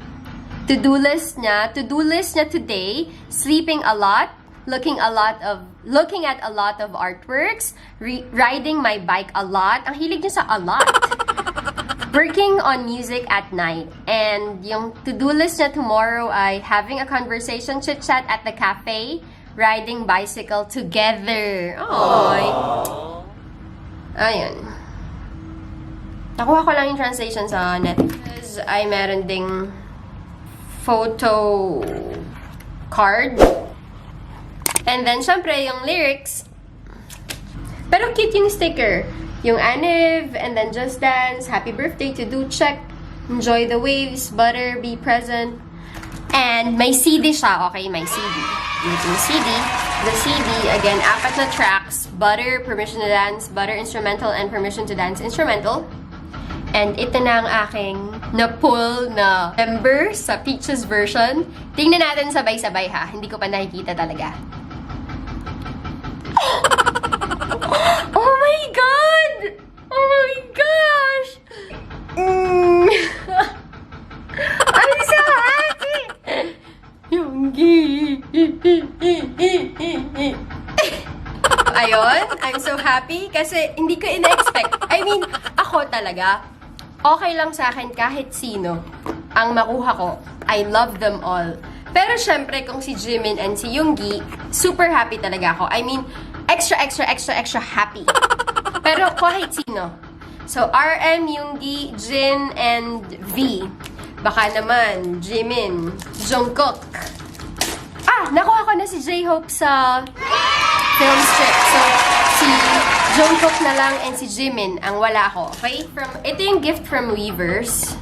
to-do list niya. To-do list niya today, sleeping a lot, looking at a lot of artworks, riding my bike a lot. Ang hilig niya sa a lot. Working on music at night. And yung to-do list niya tomorrow ay having a conversation, chit-chat at the cafe, riding bicycle together. Oy. Ayun. Nakuha ko lang yung translation sa net. Ay meron ding photo card. And then, syempre, yung lyrics. Pero cute yung sticker. Yung Aniv, and then Just Dance, Happy Birthday to Do Check, Enjoy the Waves, Butter, Be Present. And may CD siya. Okay, may CD. Yung CD. The CD, again, 4 na tracks. Butter, Permission to Dance, Butter Instrumental, and Permission to Dance Instrumental. And ito na ang aking na-pull na member sa Peaches version. Tingnan natin sabay-sabay ha. Hindi ko pa nakikita talaga. Oh my God! Oh my gosh! I'm so happy! Yonggi! Ayun, I'm so happy kasi hindi ko ina-expect. I mean, ako talaga, okay lang sa akin kahit sino ang makuha ko. I love them all. Pero syempre, kung si Jimin and si Yoongi, super happy talaga ako. I mean, extra happy. Pero kahit sino. So, RM, Yoongi, Jin, and V. Baka naman, Jimin, Jungkook. Ah, nakuha ko na si J-Hope sa film strip. So, si Jungkook na lang and si Jimin ang wala ko. Okay? Ito yung gift from Weavers.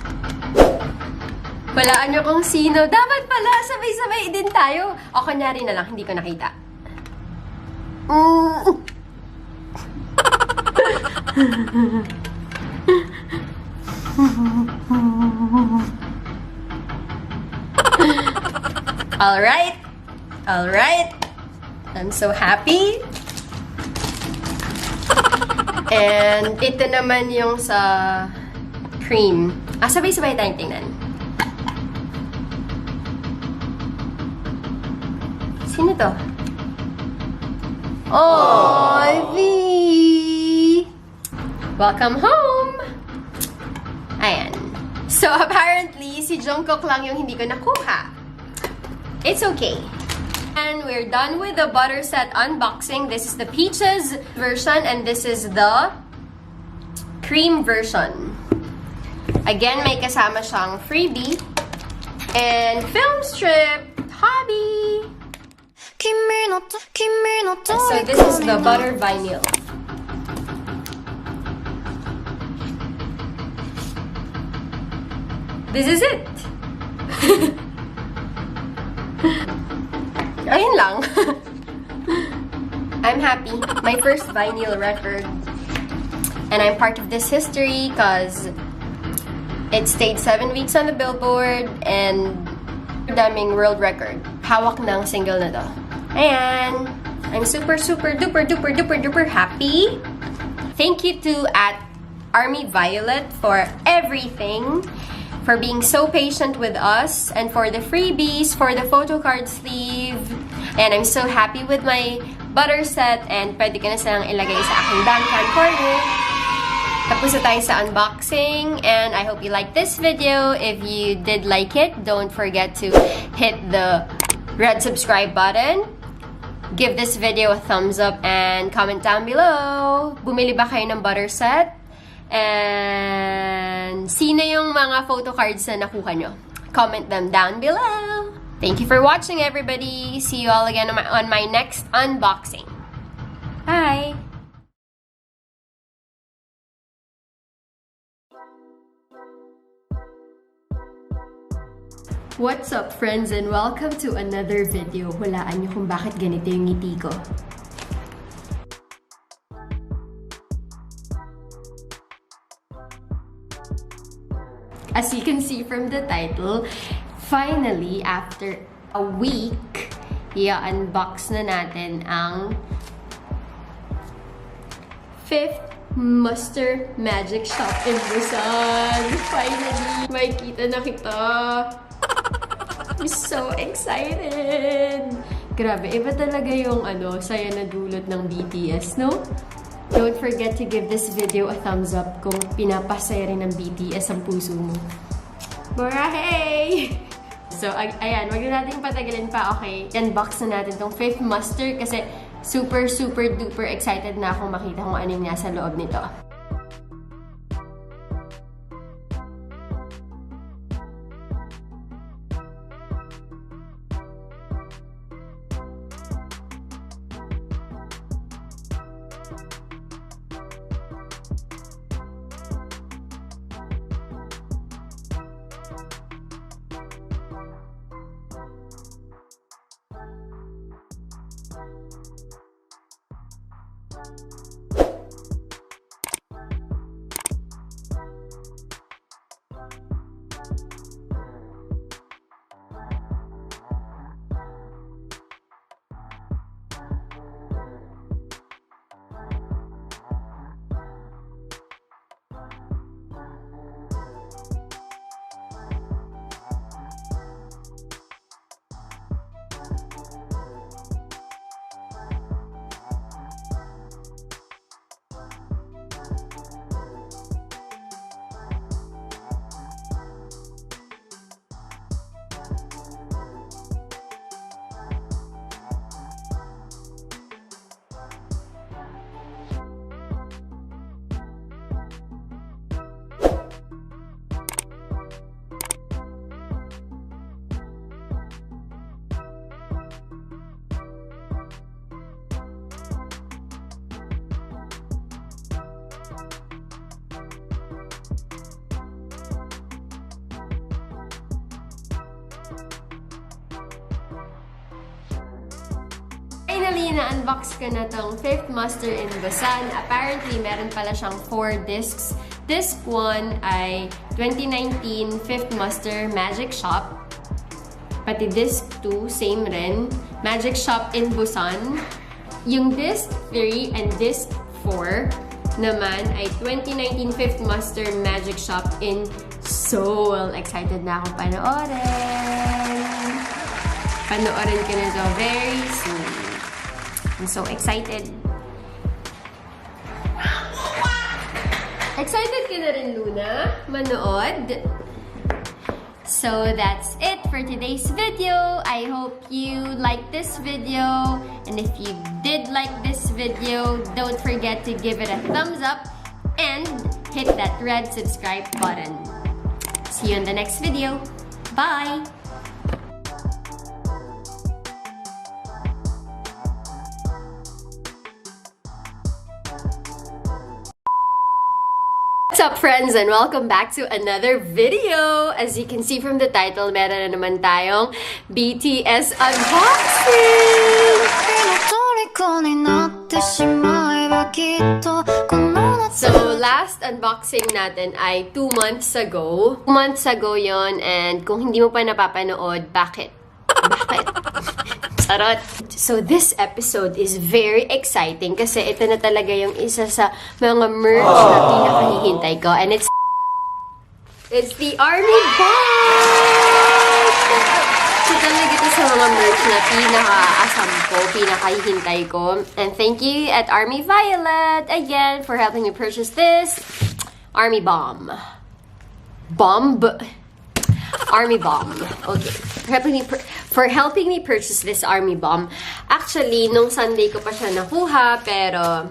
Walaan nyo kung sino. Dapat pala, sabay-sabay din tayo. O, kunyari na lang, hindi ko nakita. Alright. Alright. I'm so happy. And ito naman yung sa cream. Ah, sabay-sabay tayong tingnan. Sino to? Oh, V! Welcome home! Ayan. So, apparently, si Jungkook lang yung hindi ko nakuha. It's okay. And we're done with the butter set unboxing. This is the peaches version and this is the cream version. Again, may kasama siyang freebie and film strip hobby. So this is the butter vinyl. This is it. Ayun lang. I'm happy. My first vinyl record. And I'm part of this history because it stayed 7 weeks on the Billboard and daming world record. Hawak ng single na to. Ayan. I'm super, super, duper, duper, duper, duper happy. Thank you to Army Violet for everything. For being so patient with us, and for the freebies, for the photo card sleeve. And I'm so happy with my butter set, and pwede ko na silang ilagay sa aking Bandcamp corner. Tapos na tayo sa unboxing, and I hope you liked this video. If you did like it, don't forget to hit the red subscribe button. Give this video a thumbs up and comment down below. Bumili ba kayo ng butter set? And sino yung mga photo cards na nakuha nyo? Comment them down below. Thank you for watching, everybody. See you all again on my next unboxing. Bye! What's up, friends, and welcome to another video. Hulaan nyo kung bakit ganito yung ngiti ko. As you can see from the title, finally, after a week, i-unbox na natin ang Fifth Muster Magic Shop in Busan. Finally, makikita na kita. I'm so excited! Grabe, iba talaga yung saya na dulot ng BTS, no? Don't forget to give this video a thumbs up kung pinapasaya rin ng BTS ang puso mo. Bora, hey! So, ayan, wag na natin patagalin pa, okay? Unbox na natin tong Fifth Muster kasi super, super, duper excited na akong makita kung ano yung nasa loob nito. finally, na-unbox ko na tong Fifth Muster in Busan. Apparently, meron pala siyang 4 discs. Disc 1 ay 2019 Fifth Muster Magic Shop. Pati disc 2, same rin. Magic Shop in Busan. Yung disc 3 and disc 4 naman ay 2019 Fifth Muster Magic Shop in Seoul. Excited na akong panoorin. Panoorin ko na ito very soon. I'm so excited. Excited ka na rin, Luna? Manood? So that's it for today's video. I hope you liked this video. And if you did like this video, don't forget to give it a thumbs up and hit that red subscribe button. See you in the next video. Bye! What's up, friends, and welcome back to another video. As you can see from the title, meron na naman tayong BTS unboxing! So, last unboxing natin ay 2 months ago. 2 months ago yon, and kung hindi mo pa napapanood, bakit? Bakit? Charot! So, this episode is very exciting kasi ito na talaga yung isa sa mga merch na pinakahihintay ko. And it's the Army Bomb! So, talaga ito sa mga merch na pinaka-asam ko, pinakahihintay ko. And thank you at Army Violet, again, for helping me purchase this Army Bomb. Army Bomb. Okay. For helping me purchase this Army Bomb. Actually, nung Sunday ko pa siya nakuha, pero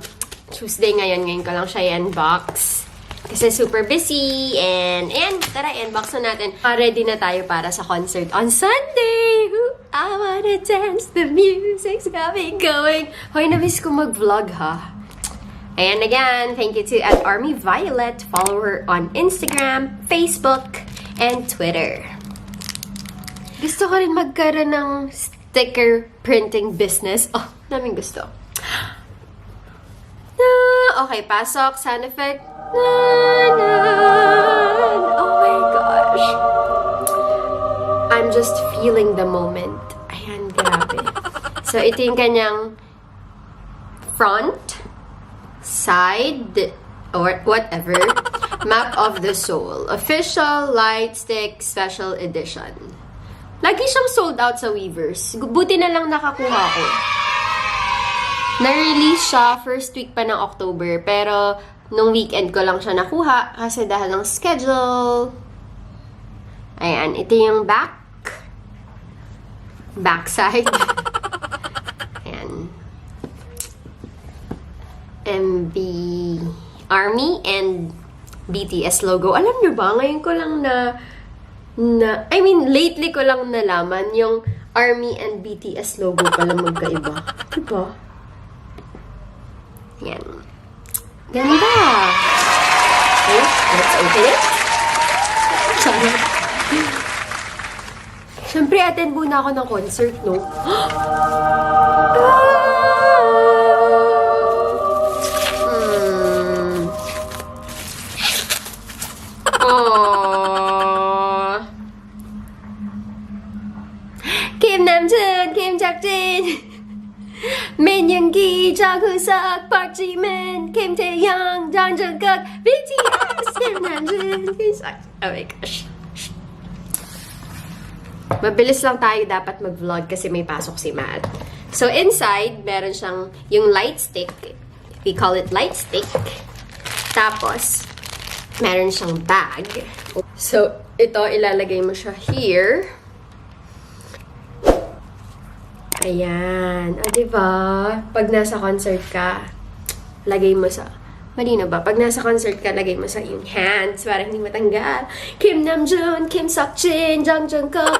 Tuesday ngayon ko lang siya i-unbox. Kasi super busy, and tara, i-unbox na natin. Ready na tayo para sa concert on Sunday! I wanna dance, the music's got me going. Hoy, na-miss ko mag-vlog, ha? And again, thank you to at Army Violet. Follow her on Instagram, Facebook, and Twitter. Gusto ko rin magkaroon ng sticker printing business. Oh, namin gusto. Okay, pasok. Sound effect. Oh my gosh. I'm just feeling the moment. Ayan, grabe. So, ito yung kanyang front, side, or whatever. Map of the Soul. Official Light Stick Special Edition. Lagi siyang sold out sa Weavers. Buti na lang nakakuha ko. Na-release siya first week pa ng October, pero nung weekend ko lang siya nakuha kasi dahil ng schedule. Ayan, ito yung backside. Ayan. MB Army and BTS logo. Alam nyo ba, ngayon ko lang lately ko lang nalaman yung Army and BTS logo pala magkaiba. Diba? Yan. Ganda! Okay, let's open it. Siyempre, attend muna ako ng concert, no? Kim Namjoon, Kim Seokjin, Min Yoongi, Jang Hoseok, Park Jimin, Kim Taehyung, Jang Jungkook, BTS, Kim Namjoon, Kim Seokjin. Oh my gosh. Mabilis lang tayo dapat mag-vlog kasi may pasok si Matt. So inside, meron siyang yung light stick. We call it light stick. Tapos, meron siyang bag. So, ito, ilalagay mo siya here. Ayan. O, diba? Pag nasa concert ka, lagay mo sa... Malino ba? Pag nasa concert ka, lagay mo sa iyong hands para hindi matanggal. Kim Namjoon, Kim Seokjin, Jang Jungkook.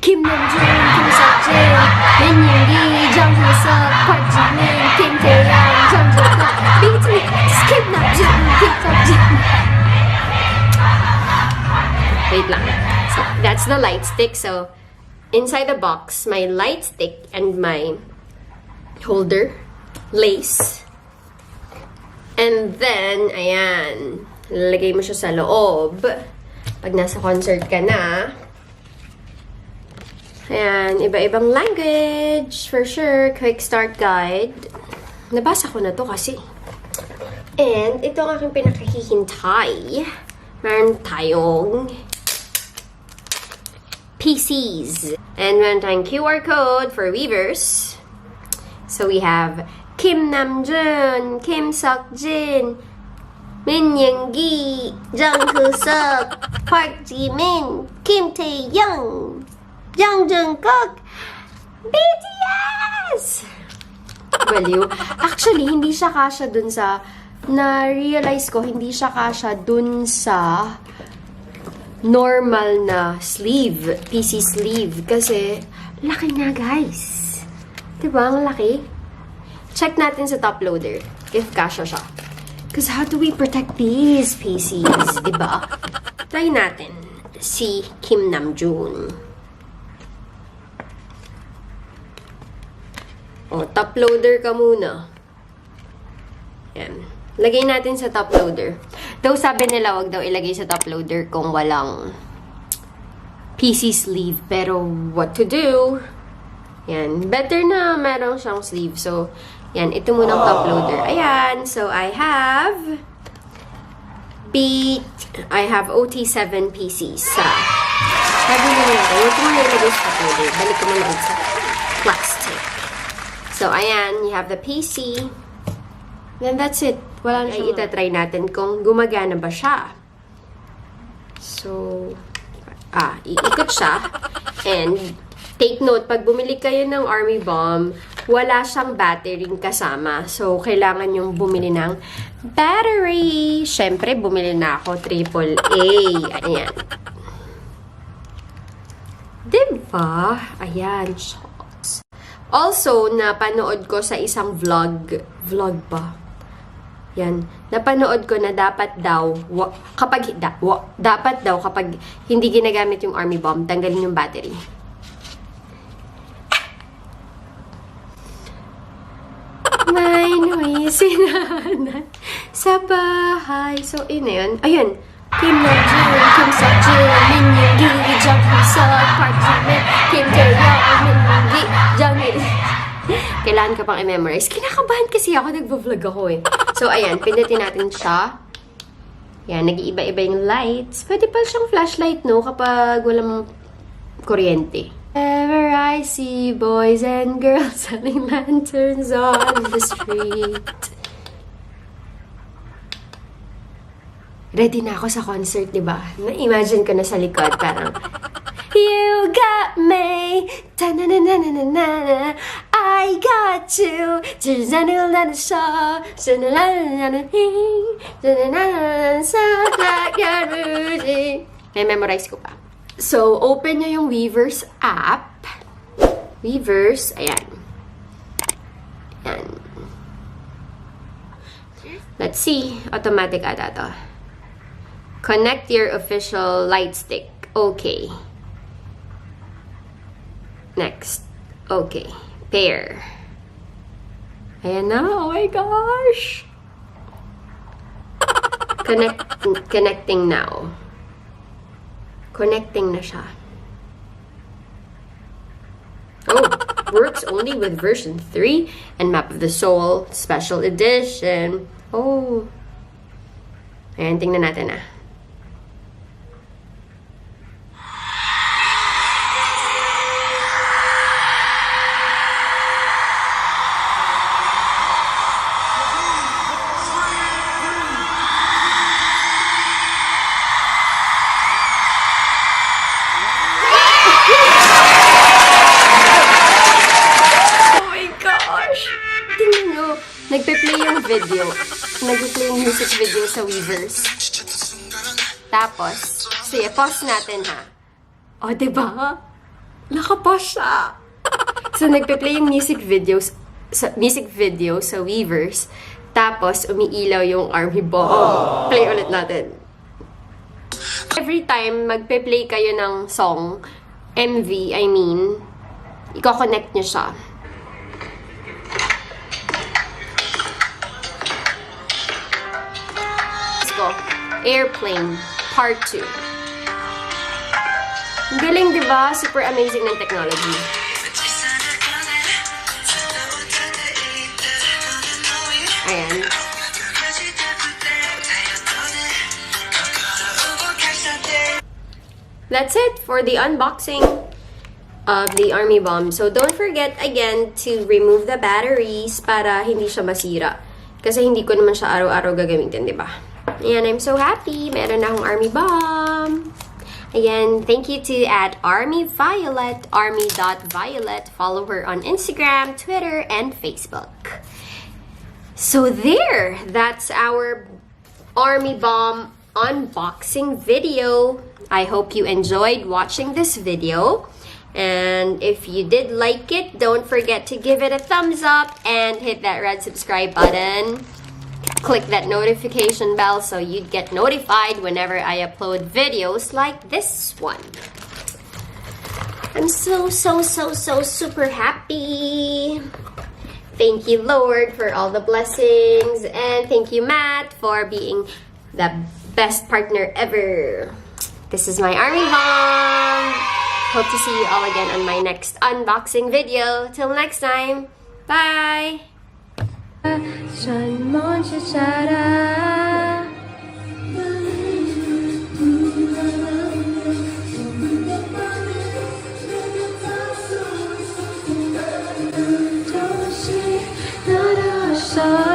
Kim Namjoon, Kim Seokjin, Min Yoongi, Jang Hoseok, Park Jimin, Kim Taehyung, Jang Jungkook, BTS, Kim Namjoon, Kim Seokjin. Wait lang. So, that's the light stick. So, inside the box, my light stick and my holder, lace. And then, ayan, lalagay mo siya sa loob. Pag nasa concert ka na. Ayan, iba-ibang language, for sure. Quick start guide. Nabasa ko na to kasi. And, ito ang aking pinakahihintay. Meron tayong PCs. And meron tayong QR code for Weavers. So, we have Kim Namjoon, Kim Seokjin, Min Yoongi, Jung Hoseok, Park Jimin, Kim Taehyung, Jung Jungkook, BTS! Baliw. Actually, hindi siya kasya dun sa... Na-realize ko, hindi siya kasya dun sa normal na sleeve, PC sleeve. Kasi, laki na guys. Diba? Ang laki. Check natin sa top loader if kasya siya. Because how do we protect these PCs, diba? Try natin si Kim Namjoon. O, top loader ka muna. Yan. Lagay natin sa top loader. Though sabi nila wag daw ilagay sa top loader kung walang PC sleeve. Pero what to do? Yan. Better na meron siyang sleeve. So, yan. Ito muna ang top loader. Ayan. So, I have OT7 PCs. Sabi mo na natin. Huwag mo na ilagay sa top loader. Balik ko muna sa plastic. So, ayan. You have the PC. Then that's it. Wala na siyang itatry natin kung gumagana ba siya. So, iikot siya. And, take note, pag bumili kayo ng Army Bomb, wala siyang battery kasama. So, kailangan yung bumili ng battery. Siyempre, bumili na ako AAA. Ayan. Diba? Ayan. Also, napanood ko sa isang vlog. Vlog ba? Yan. Napanood ko na dapat daw kapag hindi ginagamit yung Army Bomb, tanggalin yung battery. May noisy na sa bahay. So, yun. Ayun. Kim Namjoon, Kim Seokjin, Min Yoongi, Jung Hoseok, Park Jimin, Kim Taehyung, Min Yoongi, Jung Kailangan ka pang i-memorize. Kinakabahan kasi ako, nagvo-vlog ako eh. So, ayan, pindutin natin siya. Yan, nag-iiba-iba yung lights. Pwede pa siyang flashlight, no? Kapag walang kuryente. Ever I see boys and girls selling lanterns on the street. Ready na ako sa concert, di ba? Na-imagine ko na sa likod, parang... You got me, ta-na-na-na-na-na-na, I got you, ta-na-na-na-na-na-na, memorize ko pa. So, open nyo yung Weavers app. Weavers, ayan. Ayan. Let's see, automatic ata to. Connect your official light stick. Okay. Next. Okay. Pair. Ayan na. Oh my gosh. Connecting now. Connecting na siya. Oh, works only with version 3 and Map of the Soul Special Edition. Oh. Ayan, tingnan natin na. Nagpe-play yung video. Nagpe-play yung music video sa Weavers. Tapos, sige, pause natin ha. O, diba? Naka-pause siya. So, nagpe-play yung music video sa Weavers. Tapos, umiilaw yung Army Bomb. Play ulit natin. Every time magpe-play kayo ng song, MV, i-connect nyo siya. Let's go. Airplane, part 2. Ang galing, diba? Super amazing ng technology. Ayan. That's it for the unboxing of the Army Bomb. So don't forget again to remove the batteries para hindi siya masira. Kasi hindi ko naman siya araw-araw gagamitin, di ba? Ayan, I'm so happy. Meron na akong Army Bomb. Again, thank you to @ArmyViolet, army.violet. Follow her on Instagram, Twitter, and Facebook. So there, that's our Army Bomb unboxing video. I hope you enjoyed watching this video. And if you did like it, don't forget to give it a thumbs up and hit that red subscribe button. Click that notification bell so you'd get notified whenever I upload videos like this one. I'm so super happy. Thank you, Lord, for all the blessings. And thank you, Matt, for being the best partner ever. This is my Army Bomb. Hope to see you all again on my next unboxing video. Till next time, bye! So